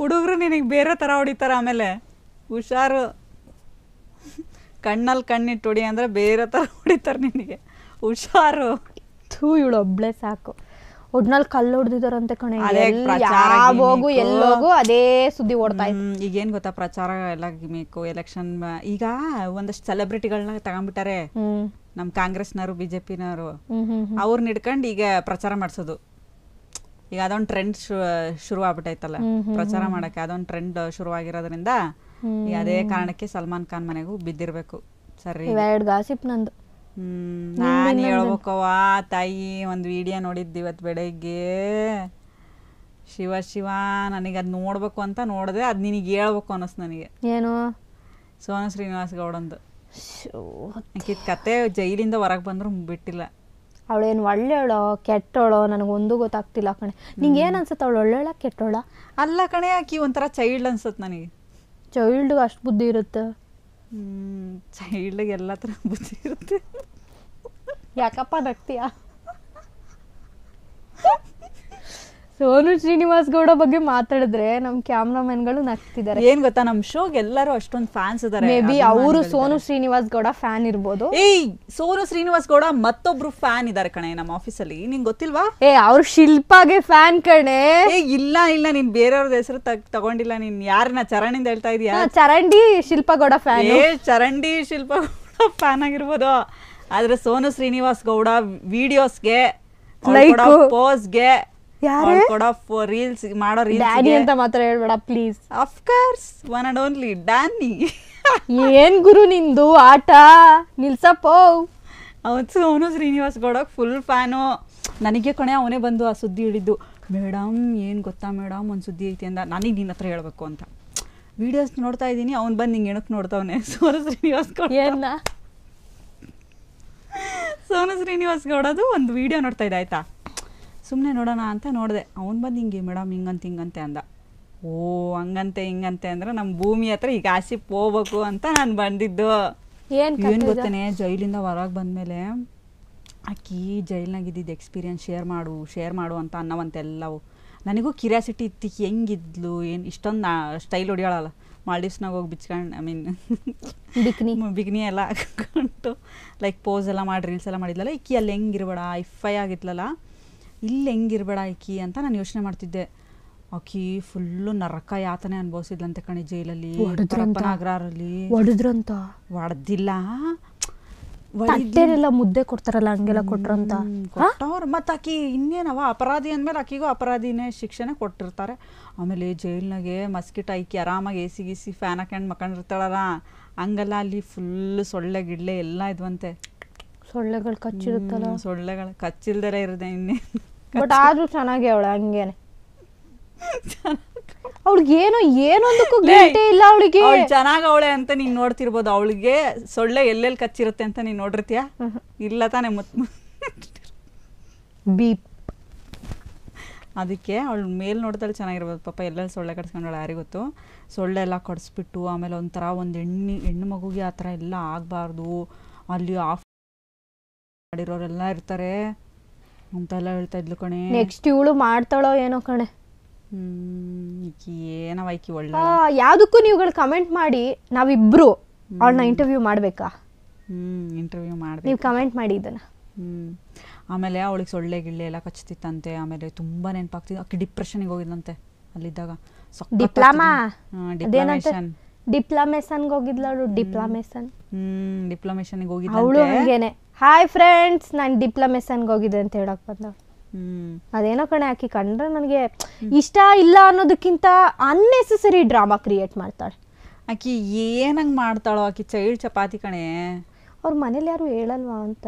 [SPEAKER 2] ಹುಡುಗರು ನಿನಗೆ ಬೇರೆ ಥರ ಹೊಡಿತಾರೆ. ಆಮೇಲೆ ಹುಷಾರು, ಕಣ್ಣಲ್ಲಿ ಕಣ್ಣಿಟ್ಟು ಹೊಡಿ ಅಂದರೆ ಬೇರೆ ಥರ ಹೊಡಿತಾರೆ ನಿನಗೆ, ಹುಷಾರು.
[SPEAKER 1] ಇವಳು ಒಬ್ಳೆ ಸಾಕು. ಒಟ್ನಲ್ಲಿ ಕಲ್ಲು ಹೊಡೆದಿದ್ದಾರಂತೆ ಕಣೆ. ಯಾವಾಗೂ ಎಲ್ಲೋಗು ಅದೇ ಸುದ್ದಿ ಓಡ್ತಾ ಇತ್ತು.
[SPEAKER 2] ಈಗೇನು ಗೊತ್ತಾ, ಪ್ರಚಾರ ಎಲ್ಲ ಗಿಮಿಕ್ಕು. ಎಲೆಕ್ಷನ್ ಈಗ ಒಂದಷ್ಟು ಸೆಲೆಬ್ರಿಟಿಗಳನ್ನ ತಗೊಂಡ್ಬಿಟ್ಟಾರೆ, ನಮ್ಮ ಕಾಂಗ್ರೆಸ್ನವರು ಬಿಜೆಪಿನವರು. ಅವ್ರನ್ನ ಹಿಡ್ಕೊಂಡು ಈಗ ಪ್ರಚಾರ ಮಾಡಿಸೋದು. ಈಗ ಅದೊಂದು ಟ್ರೆಂಡ್ ಶುರು ಆಗ್ಬಿಟ್ಟೈತಲ್ಲ ಪ್ರಚಾರ ಮಾಡಕ್ಕೆ. ಅದೊಂದು ಟ್ರೆಂಡ್ ಶುರುವಾಗಿರೋದ್ರಿಂದ ಈಗ ಅದೇ ಕಾರಣಕ್ಕೆ ಸಲ್ಮಾನ್ ಖಾನ್ ಮನೆಗೂ ಬಿದ್ದಿರ್ಬೇಕು. ಸರಿ,
[SPEAKER 1] ಗಾಸಿಪ್ ನಂದು.
[SPEAKER 2] ನಾನು ಹೇಳ್ಬೇಕವ್ವ ತಾಯಿ, ಒಂದು ವಿಡಿಯೋ ನೋಡಿದ್ದು ಇವತ್ತು ಬೆಳಗ್ಗೆ. ಶಿವ ಶಿವ, ನನಗೆ ಅದು ನೋಡ್ಬೇಕು ಅಂತ ನೋಡಿದೆ. ಅದು ನಿನಗೆ ಹೇಳ್ಬೇಕು ಅನ್ನಿಸ್ತು ನನಗೆ.
[SPEAKER 1] ಏನು?
[SPEAKER 2] ಸೋನು ಶ್ರೀನಿವಾಸ್ ಗೌಡಂದು ಕತೆ. ಜೈಲಿಂದ ಹೊರಗೆ ಬಂದ್ರು ಬಿಟ್ಟಿಲ್ಲ.
[SPEAKER 1] ಅವಳೇನು ಒಳ್ಳೆಯವಳೋ ಕೆಟ್ಟೋಳೋ ನನಗೊಂದು ಗೊತ್ತಾಗ್ತಿಲ್ಲ ಕಣೆ. ನಿಂಗೆ ಏನು ಅನ್ಸುತ್ತೆ, ಅವಳು ಒಳ್ಳೆಳ ಕೆಟ್ಟೋಳ?
[SPEAKER 2] ಅಲ್ಲ ಕಣೆ, ಆಕಿ ಒಂಥರ ಚೈಲ್ಡ್ ಅನ್ಸುತ್ತೆ ನನಗೆ.
[SPEAKER 1] ಚೈಲ್ಡ್ಗೆ ಅಷ್ಟು ಬುದ್ಧಿ ಇರುತ್ತೆ?
[SPEAKER 2] ಚೈಲ್ಡ್ಗೆ ಎಲ್ಲ ಥರ ಬುದ್ಧಿ ಇರುತ್ತೆ.
[SPEAKER 1] ಯಾಕಪ್ಪ ನಗ್ತೀಯಾ? ಸೋನು ಶ್ರೀನಿವಾಸ್ ಗೌಡ ಬಗ್ಗೆ ಮಾತಾಡಿದ್ರೆ ನಮ್ ಕ್ಯಾಮ್ರಾಮನ್ಗಳು ನಗ್ತಿದ್ದಾರೆ.
[SPEAKER 2] ಏನ್ ಗೊತ್ತಾ, ನಮ್ ಶೋಗೆ ಎಲ್ಲರೂ ಅಷ್ಟೊಂದು ಫ್ಯಾನ್ಸ್ ಇದಾರೆ.
[SPEAKER 1] ಮೇ ಬಿ ಅವರು ಸೋನು ಶ್ರೀನಿವಾಸ್ ಗೌಡ ಫ್ಯಾನ್ ಇರ್ಬೋದು.
[SPEAKER 2] ಸೋನು ಶ್ರೀನಿವಾಸ್ ಗೌಡ ಮತ್ತೊಬ್ರು ಫ್ಯಾನ್ ಇದಾರೆ ಕಣೆ ನಮ್ಮ ಆಫೀಸಲ್ಲಿ, ನಿಂಗೆ ಗೊತ್ತಿಲ್ವಾ?
[SPEAKER 1] ಅವ್ರು ಶಿಲ್ಪಾಗೆ ಫ್ಯಾನ್ ಕಣೆ.
[SPEAKER 2] ಇಲ್ಲ ನೀನ್ ಬೇರೆಯವ್ರದ್ದು ಹೆಸರು ತಗೊಂಡಿಲ್ಲ. ನೀನ್ ಯಾರನ್ನ ಚರಂಡಿಂದ ಹೇಳ್ತಾ ಇದೀಯಾ?
[SPEAKER 1] ಚರಂಡಿ ಶಿಲ್ಪಗೌಡ ಫ್ಯಾನ್.
[SPEAKER 2] ಚರಂಡಿ ಶಿಲ್ಪಗೌಡ ಫ್ಯಾನ್ ಆಗಿರ್ಬೋದು, ಆದ್ರೆ ಸೋನು ಶ್ರೀನಿವಾಸ್ ಗೌಡ ವಿಡಿಯೋಸ್ಗೆ, ಪೋಸ್ಗೆ, ರೀಲ್ಸ್ ಮಾಡೋ ರೀಲ್ಸ್
[SPEAKER 1] ಅಂತ ಮಾತ್ರ ಹೇಳ್ಬೇಡ please.
[SPEAKER 2] Of course, one and only Danny.
[SPEAKER 1] ಏನ್ ಗುರು ನಿಂದು ಆಟ, ನಿಲ್ಸಪ್ಪೋ.
[SPEAKER 2] ಅವತ್ತು ಸೋನು ಶ್ರೀನಿವಾಸ್ ಗೌಡಕ್ ಫುಲ್ ಫ್ಯಾನು. ನನಗೆ ಕಣೆ ಅವನೇ ಬಂದು ಆ ಸುದ್ದಿ ಹಿಡಿದ್ದು, ಮೇಡಮ್ ಏನು ಗೊತ್ತಾ ಮೇಡಮ್ ಒಂದು ಸುದ್ದಿ ಐತಿ ಅಂದ. ನನಗೆ ನಿನ್ನ ಹತ್ರ ಹೇಳ್ಬೇಕು ಅಂತ ವಿಡಿಯೋಸ್ ನೋಡ್ತಾ ಇದ್ದೀನಿ. ಅವ್ನು ಬಂದು ಹಿಂಗೆ ಏನಕ್ಕೆ ನೋಡ್ತಾವನೆ ಸೋನು ಶ್ರೀನಿವಾಸ್ ಗೌಡ. ಸೋನು ಶ್ರೀನಿವಾಸ್ ಗೌಡದು ಒಂದು ವಿಡಿಯೋ ನೋಡ್ತಾ ಇದ್ದ, ಆಯ್ತಾ? ಸುಮ್ಮನೆ ನೋಡೋಣ ಅಂತ ನೋಡಿದೆ. ಅವ್ನು ಬಂದು ಹಿಂಗೆ ಮೇಡಮ್ ಹಿಂಗಂತೆ ಅಂದ. ಓ ಹಂಗಂತೆ ಹಿಂಗಂತೆ ಅಂದ್ರೆ ನಮ್ಮ ಭೂಮಿ ಹತ್ರ ಈಗ ಆಸಿಪ್ ಹೋಗ್ಬೇಕು ಅಂತ ನಾನು ಬಂದಿದ್ದು. ಏನು ಗೊತ್ತೇನೆ, ಜೈಲಿಂದ ಹೊರಗೆ ಬಂದಮೇಲೆ ಆಕಿ ಜೈಲ್ನಾಗ ಇದ್ದಿದ್ದು ಎಕ್ಸ್ಪೀರಿಯನ್ಸ್ ಶೇರ್ ಮಾಡು ಅಂತ ಅನ್ನವಂತೆಲ್ಲವು. ನನಗೂ ಕ್ಯೂರಿಯಾಸಿಟಿ ಇತ್ತು, ಹೆಂಗಿದ್ಲು, ಏನು ಇಷ್ಟೊಂದು ಸ್ಟೈಲ್ ಹೊಡಿಯೋಳಲ್ಲ. ಮಾಲ್ಡೀವ್ಸ್ನಾಗ ಹೋಗಿ ಬಿಚ್ಕೊಂಡು, ಐ ಮೀನ್ ಬಿಗ್ನಿ ಎಲ್ಲ ಹಾಕೊಂಡು ಲೈಕ್ ಪೋಸ್ ಎಲ್ಲ ಮಾಡಿ ರೀಲ್ಸ್ ಎಲ್ಲ ಮಾಡಿದ್ಲಲ್ಲ, ಈಕಿ ಅಲ್ಲಿ ಹೆಂಗಿರ್ಬೇಡ ಇಫೈ ಆಗಿದ್ಲಲ್ಲ, ಇಲ್ಲಿ ಹೆಂಗಿರ್ಬೇಡ ಈಕಿ ಅಂತ ನಾನು ಯೋಚನೆ ಮಾಡ್ತಿದ್ದೆ. ಆಕಿ ಫುಲ್ಲು ನರಕ ಯಾತನೆ ಅನುಭವಿಸಿದ್ಲಂತೆ ಕಣೆ ಜೈಲಲ್ಲಿ, ಅಗ್ರಾರಲ್ಲಿ.
[SPEAKER 1] ಹೊಡೆದ್ರಂತ?
[SPEAKER 2] ಹೊಡೆದಿಲ್ಲ,
[SPEAKER 1] ತಟ್ಟೆನೆಲ್ಲ ಮುದ್ದೆ ಕೊಡ್ತಾರಲ್ಲ ಹಂಗೆಲ್ಲ ಕೊಟ್ರಂತ
[SPEAKER 2] ಕೊಟ್ಟವ್ರು. ಮತ್ತು ಆಕಿ ಇನ್ನೇನವ ಅಪರಾಧಿ ಅಂದಮೇಲೆ ಆಕಿಗೂ ಅಪರಾಧಿನೇ ಶಿಕ್ಷೆನೇ ಕೊಟ್ಟಿರ್ತಾರೆ. ಆಮೇಲೆ ಜೈಲ್ನಾಗೆ ಮಸ್ಕಿಟ್ ಆಕಿ ಆರಾಮಾಗಿ ಎಸಿ ಗಿಸಿ ಫ್ಯಾನ್ ಹಾಕೊಂಡು ಮಕ್ಕೊಂಡಿರ್ತಾಳಲ್ಲ, ಹಂಗಲ್ಲ ಅಲ್ಲಿ ಫುಲ್ ಸೊಳ್ಳೆ ಗಿಡ್ಲೆ ಎಲ್ಲ ಇದ್ವಂತೆ.
[SPEAKER 1] ಸೊಳ್ಳೆಗಳು ಕಚ್ಚಿರುತ್ತಲ್ಲ?
[SPEAKER 2] ಸೊಳ್ಳೆಗಳು ಕಚ್ಚಿಲ್ದಲೇ ಇರದೆ ಇನ್ನೇನು.
[SPEAKER 1] ಬಟ್ ಆದ್ರೂ ಚೆನ್ನಾಗಿ ಅವಳೆ ಹಂಗೇನೆ. ಅವಳಿಗೆ ಏನೊಂದಕ್ಕೂ ಗಿಲ್ಟೇ ಇಲ್ಲ. ಅವಳಿಗೆ
[SPEAKER 2] ಚೆನ್ನಾಗ ಅವಳೆ ಅಂತ ನೀನ್ ನೋಡ್ತಿರ್ಬೋದು. ಅವಳಿಗೆ ಸೊಳ್ಳೆ ಎಲ್ಲೆಲ್ಲಿ ಕಚ್ಚಿರುತ್ತೆ ಅಂತ ನೀನ್ ನೋಡಿರ್ತೀಯ? ಇಲ್ಲ ತಾನೆ.
[SPEAKER 1] ಬೀಪ್.
[SPEAKER 2] ಅದಕ್ಕೆ ಅವಳು ಮೇಲ್ ನೋಡ್ತಾಳೆ ಚೆನ್ನಾಗಿರ್ಬೋದು. ಪಾಪ ಎಲ್ಲೆಲ್ಲಿ ಸೊಳ್ಳೆ ಕಡ್ಸ್ಕೊಂಡವಳು ಯಾರಿಗೊತ್ತು. ಸೊಳ್ಳೆ ಎಲ್ಲ ಕಡಿಸ್ಬಿಟ್ಟು ಆಮೇಲೆ ಒಂಥರ ಒಂದು ಹೆಣ್ಣು ಮಗುಗೆ ಆ ಥರ ಎಲ್ಲ ಆಗಬಾರ್ದು, ಅಲ್ಲಿ ಆಫ್ ಮಾಡಿರೋರೆಲ್ಲ ಇರ್ತಾರೆ ಅಂತೆಲ್ಲ ಹೇಳ್ತಾ ಇದ್ಲು ಕಣೆ.
[SPEAKER 1] ನೆಕ್ಸ್ಟ್ ಇವಳು ಮಾಡ್ತಾಳೋ ಏನೋ ಕಣೆ.
[SPEAKER 2] ಏನವೈಕಿ ಒಳ್ಳೆ.
[SPEAKER 1] ಯಾವ್ದಕ್ಕೂ ನೀವುಗಳು ಕಮೆಂಟ್ ಮಾಡಿ, ನಾವಿಬ್ರು ಅವಳನ್ನ ಇಂಟರ್ವ್ಯೂ ಮಾಡ್ಬೇಕಾ?
[SPEAKER 2] ಇಂಟರ್ವ್ಯೂ ಮಾಡ್ಬೇಕು.
[SPEAKER 1] ನೀವು ಕಮೆಂಟ್ ಮಾಡಿ ಇದನ್ನ.
[SPEAKER 2] ಆಮೇಲೆ ಅವಳಿಗೆ ಸೊಳ್ಳೆ ಗಿಳ್ಳೆ ಎಲ್ಲ ಕಚ್ತಿತ್ತಂತೆ. ಆಮೇಲೆ ತುಂಬಾ ನೆನಪಾಗ್ತಿದ್ದು. ಆಕೆ ಡಿಪ್ರೆಷನ್ಗೆ ಹೋಗಿದ್ಲಂತೆ ಅಲ್ಲಿದ್ದಾಗ.
[SPEAKER 1] ಡಿಪ್ಲೊಮಾ ಡಿಪ್ಲೊಮೇಸನ್ಗೆ ಹೋಗಿದ್ಲವಳು, ಡಿಪ್ಲೊಮೇಸನ್.
[SPEAKER 2] ಡಿಪ್ಲೊಮೇಷನ್ಗೆ
[SPEAKER 1] ಅವಳು
[SPEAKER 2] ಹೋಗಿದ್ದೆ.
[SPEAKER 1] ಹಂಗೇನೆ, ಹಾಯ್ ಫ್ರೆಂಡ್ಸ್ ನಾನು ಡಿಪ್ಲೊಮೇಸನ್ಗೆ ಹೋಗಿದ್ದೆ ಅಂತ ಹೇಳಕ್ ಬಂದವಳು. ಅದೇನೋ ಕಣೆ, ಆಕಿ ಕಂಡ್ರೆ ನನಗೆ ಇಷ್ಟ ಇಲ್ಲ ಅನ್ನೋದಕ್ಕಿಂತ ಅನ್ನೆಸೆಸರಿ ಡ್ರಾಮಾ ಕ್ರಿಯೇಟ್ ಮಾಡ್ತಾಳೆ.
[SPEAKER 2] ಆಕಿ ಏನಂಗ್ ಮಾಡ್ತಾಳೋ, ಆಕಿ ಚೈಲ್ಡ್ ಚಪಾತಿ ಕಣೆ.
[SPEAKER 1] ಅವ್ರ ಮನೇಲಿ ಯಾರು ಹೇಳಲ್ವಾ ಅಂತ.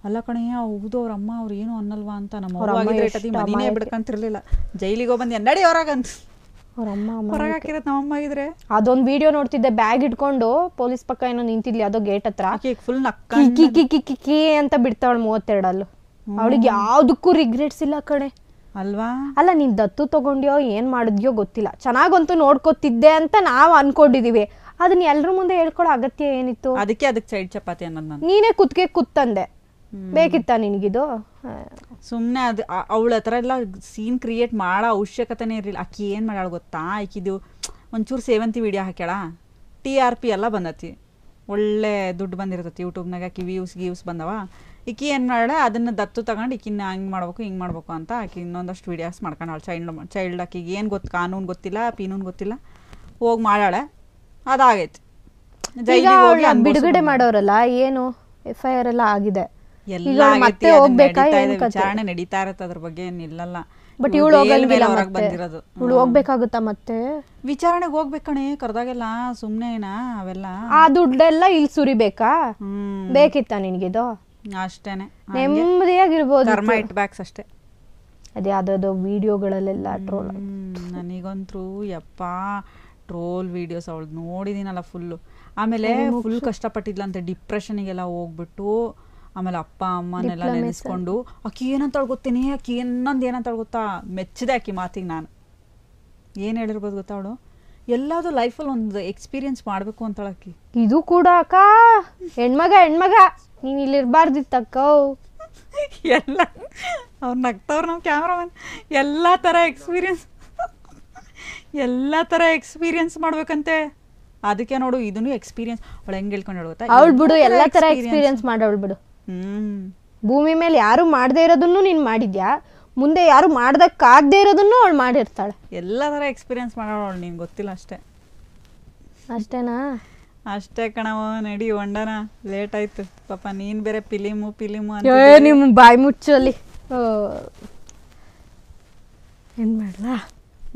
[SPEAKER 2] ಅಲ್ಲ ಕಣೆ, ಹೌದು ಅವ್ರ ಅಮ್ಮ ಅವ್ರು ಏನು ಅನ್ನಲ್ವಾ ಅಂತ. ನಮ್ಮ
[SPEAKER 1] ಅವ್ರ ಅಮ್ಮ
[SPEAKER 2] ಅವ್ವ
[SPEAKER 1] ಎಷ್ಟು
[SPEAKER 2] ಮನಿನೇ
[SPEAKER 1] ಅಮಾಯಕಿ.
[SPEAKER 2] ಬಿಡ್ಕಂತಿರ್ಲಿಲ್ಲ, ಜೈಲಿಗೆ ಹೋಗಿ ಬಂದು ಎನ್ನಡಿ ಹೊರಗಂತ
[SPEAKER 1] ಅವ್ರ ಅಮ್ಮ
[SPEAKER 2] ಹೊರಗೆ ಹಾಕಿರತ್ ನಮ್ಮ ಅಮ್ಮ ಆಗಿದ್ರೆ.
[SPEAKER 1] ಅದೊಂದು ವಿಡಿಯೋ ನೋಡ್ತಿದ್ದೆ, ಬ್ಯಾಗ್ ಇಟ್ಕೊಂಡು ಪೊಲೀಸ್ ಪಕ್ಕ ಏನೋ ನಿಂತಿದ್ಲಿ ಅದೋ ಗೇಟ್ ಹತ್ರ,
[SPEAKER 2] ಆಕಿ ಫುಲ್ ನಕ್ಕ
[SPEAKER 1] ಕಿ ಕಿ ಕಿ ಕಿ ಕಿ ಅಂತ ಬಿಡ್ತಾವಳು 32 ಅವಳಿಗೆ ಯಾವ್ದಕ್ಕೂ ರಿಗ್ರೆಟ್ಸ್ ಇಲ್ಲ ಕಣೆ.
[SPEAKER 2] ಅಲ್ವಾ?
[SPEAKER 1] ಅಲ್ಲ, ನೀನ್ ದತ್ತು ತಗೊಂಡ್ಯೋ ಏನ್ ಮಾಡಿದ್ಯೋ ಗೊತ್ತಿಲ್ಲ, ಚೆನ್ನಾಗಂತೂ ನೋಡ್ಕೋತಿದ್ದೆ ಅಂತ ನಾವ್ ಅನ್ಕೊಂಡಿದೀವಿ. ಅದನ್ನ ಎಲ್ರ ಮುಂದೆ ಹೇಳ್ಕೊಳ್ಳೋ ಅಗತ್ಯ ಏನಿತ್ತು?
[SPEAKER 2] ಅದಕ್ಕೆ ಚೈಲ್ಡ್ ಚಪಾತಿ ಅನ್ನೋದು ನಾನು.
[SPEAKER 1] ನೀನೇ ಕುತ್ತಂದೆ, ಬೇಕಿತ್ತ ನಿನ್ಗಿದು?
[SPEAKER 2] ಸುಮ್ಮನೆ ಅದು ಅವಳ ಹತ್ರ ಎಲ್ಲ ಸೀನ್ ಕ್ರಿಯೇಟ್ ಮಾಡೋ ಅವಶ್ಯಕತೆನೇ ಇರಲಿಲ್ಲ. ಆಕಿ ಏನು ಮಾಡ್ಯಾಳ ಗೊತ್ತಾ, ಆಕಿದು ಒಂಚೂರು ಸೇವಂತಿ ವಿಡಿಯೋ ಹಾಕ್ಯಾಳ, TRP ಎಲ್ಲ ಬಂದತಿ, ಒಳ್ಳೆ ದುಡ್ಡು ಬಂದಿರ್ತತಿ ಯೂಟ್ಯೂಬ್ನಾಗ. ಆಕಿ ವ್ಯೂಸ್ ಬಂದವ. ಈಕಿ ಏನು ಮಾಡ್ಯಾಳ, ಅದನ್ನು ದತ್ತು ತಗೊಂಡು ಈಕಿನ ಹಂಗೆ ಮಾಡ್ಬೇಕು ಹಿಂಗೆ ಮಾಡ್ಬೇಕು ಅಂತ ಆಕಿ ಇನ್ನೊಂದಷ್ಟು ವಿಡಿಯೋಸ್ ಮಾಡ್ಕೊಂಡಾಳ. ಚೈಲ್ಡ್ ಆಕಿಗೆ ಏನು ಗೊತ್ತು, ಕಾನೂನು ಗೊತ್ತಿಲ್ಲ, ಪೀನೂನು ಗೊತ್ತಿಲ್ಲ, ಹೋಗಿ ಮಾಡ್ಯಾಳೆ, ಅದಾಗೈತಿ.
[SPEAKER 1] ಬಿಡುಗಡೆ ಮಾಡೋರಲ್ಲ, ಏನು FIR ಎಲ್ಲ ಆಗಿದೆ,
[SPEAKER 2] ಎಲ್ಲ
[SPEAKER 1] ಮತ್ತೆ ಹೋಗ್ಬೇಕಾ?
[SPEAKER 2] ವಿಚಾರಣೆ ನಡೀತಾ ಇರತ್ತೆ, ಅದ್ರ ಬಗ್ಗೆ ಏನ್ ಇಲ್ಲಲ್ಲ.
[SPEAKER 1] ಬಟ್ ಇವಳು ಹೋಗಂಗಿಲ್ಲ,
[SPEAKER 2] ಬಂದಿರೋದು
[SPEAKER 1] ಇವಳು ಹೋಗ್ಬೇಕಾಗುತ್ತಾ ಮತ್ತೆ?
[SPEAKER 2] ವಿಚಾರಣೆಗೆ ಹೋಗ್ಬೇಕಣೆ, ಕರ್ದಾಗೆಲ್ಲ ಸುಮ್ನೆನಾ ಅವೆಲ್ಲ?
[SPEAKER 1] ಆ ದುಡ್ಡೆಲ್ಲ ಇಲ್ಲಿ ಸುರಿಬೇಕಾ? ಬೇಕಿತ್ತ ನಿನ್ಗಿದು?
[SPEAKER 2] ಅಷ್ಟೇನೆ,
[SPEAKER 1] ನೆಮ್ಮದಿಯಾಗಿರ್ಬೋದು.
[SPEAKER 2] ಕರ್ಮ ಇಟ್ ಬ್ಯಾಕ್ಸ್ ಅಷ್ಟೇ.
[SPEAKER 1] ಅದೇ ಯಾವ್ದಾದ್ರು ವಿಡಿಯೋಗಳಲ್ಲೆಲ್ಲ ಟ್ರೋಲ್.
[SPEAKER 2] ನನಗಂತೂ ಯಪ್ಪ ಟ್ರೋಲ್ ವಿಡಿಯೋಸ್ ಅವಳು ನೋಡಿದೀನಲ್ಲ ಫುಲ್ಲು. ಆಮೇಲೆ ಫುಲ್ ಕಷ್ಟಪಟ್ಟಿದ್ಲಂತೆ, ಡಿಪ್ರೆಷನಿಗೆಲ್ಲ ಹೋಗ್ಬಿಟ್ಟು, ಆಮೇಲೆ ಅಪ್ಪ ಅಮ್ಮನೆಲ್ಲ ನೆನೆಸ್ಕೊಂಡು. ಆಕಿ ಏನಂತ ಗೊತ್ತೇನೆ, ಆಕಿ ಏನಂತ ಗೊತ್ತಾ, ಮೆಚ್ಚಿದೆ ಆಕಿ ಮಾತಿಗೆ ನಾನು. ಏನು ಹೇಳಿರ್ಬೋದು ಗೊತ್ತಾ ಅವಳು, ಎಲ್ಲಾದ್ರು ಲೈಫಲ್ಲಿ ಒಂದು ಎಕ್ಸ್ಪೀರಿಯನ್ಸ್ ಮಾಡಬೇಕು ಅಂತೇಳಿ ಆಕಿ.
[SPEAKER 1] ಇದು ಕೂಡ ಅಕ್ಕ, ಹೆಣ್ಮಗ ನೀನ್ ಇಲ್ಲಿ ಇರ್ಬಾರ್ದಿತ್ತಕ್ಕ.
[SPEAKER 2] ಎಲ್ಲ ಅವ್ರು ನಗ್ತವ್ರು ನಮ್ಮ ಕ್ಯಾಮ್ರಾಮನ್. ಎಲ್ಲ ಥರ ಎಕ್ಸ್ಪೀರಿಯನ್ಸ್ ಮಾಡ್ಬೇಕಂತೆ. ಅದಕ್ಕೆ ನೋಡು, ಇದನ್ನು ಎಕ್ಸ್ಪೀರಿಯನ್ಸ್. ಅವಳು ಹೆಂಗೆ ಹೇಳ್ಕೊಂಡು ಹೇಳ್ತಾ,
[SPEAKER 1] ಅವಳು ಬಿಡು, ಎಲ್ಲ ತರ ಎಕ್ಸ್ಪೀರಿಯನ್ಸ್ ಮಾಡವಳು ಬಿಡು. ಭೂಮಿ ಮೇಲೆ ಯಾರು ಮಾಡದೇ ಇರೋದನ್ನು ನೀನ್ ಮಾಡಿದ್ಯಾ, ಮುಂದೆ ಯಾರು ಮಾಡ್ದಕ್ಕಾಗದೇ ಇರೋದನ್ನು ಅವಳು ಮಾಡಿರ್ತಾಳೆ.
[SPEAKER 2] ಎಲ್ಲ ಥರ ಎಕ್ಸ್ಪೀರಿಯನ್ಸ್ ಮಾಡೋಳು, ನೀನು ಗೊತ್ತಿಲ್ಲ ಅಷ್ಟೇ.
[SPEAKER 1] ಅಷ್ಟೇನಾ?
[SPEAKER 2] ಅಷ್ಟೇ ಕಣವ, ನಡಿ ಹೊಂಡನ, ಲೇಟ್ ಆಯ್ತು ಪಾಪ. ನೀನ್ ಬೇರೆ ಫಿಲಿಮು
[SPEAKER 1] ನಿಮ್ಮ ಬಾಯಿ ಮುಚ್ಚಲ್ಲಿ. ಏನ್ ಮಾಡ್ಲಾ,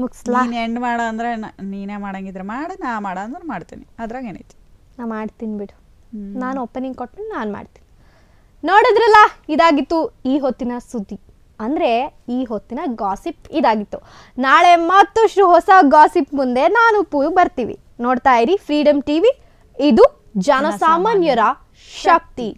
[SPEAKER 1] ಮುಗಿಸ್ಲಾ?
[SPEAKER 2] ನೀನು ಎಂಡ್ ಮಾಡ ಅಂದ್ರೆ ನೀನೇ ಮಾಡಂಗಿದ್ರೆ ಮಾಡು, ನಾ ಮಾಡ ಅಂದ್ರೆ ಮಾಡ್ತೀನಿ, ಅದ್ರಾಗ ಏನೈತಿ.
[SPEAKER 1] ನಾ ಮಾಡ್ತೀನಿ ಬಿಡು, ನಾನು ಓಪನಿಂಗ್ ಕೊಟ್ಟು ನಾನು ಮಾಡ್ತೀನಿ. ನೋಡಿದ್ರಲ್ಲ, ಇದಾಗಿತ್ತು ಈ ಹೊತ್ತಿನ ಸುದ್ದಿ, ಅಂದ್ರೆ ಈ ಹೊತ್ತಿನ ಗಾಸಿಪ್ ಇದಾಗಿತ್ತು. ನಾಳೆ ಮತ್ತಷ್ಟು ಹೊಸ ಗಾಸಿಪ್ ಮುಂದೆ ನಾನು ಬರ್ತೀವಿ. ನೋಡ್ತಾ ಇರಿ ಫ್ರೀಡಮ್ ಟಿವಿ, ಇದು ಜನಸಾಮಾನ್ಯರ ಶಕ್ತಿ.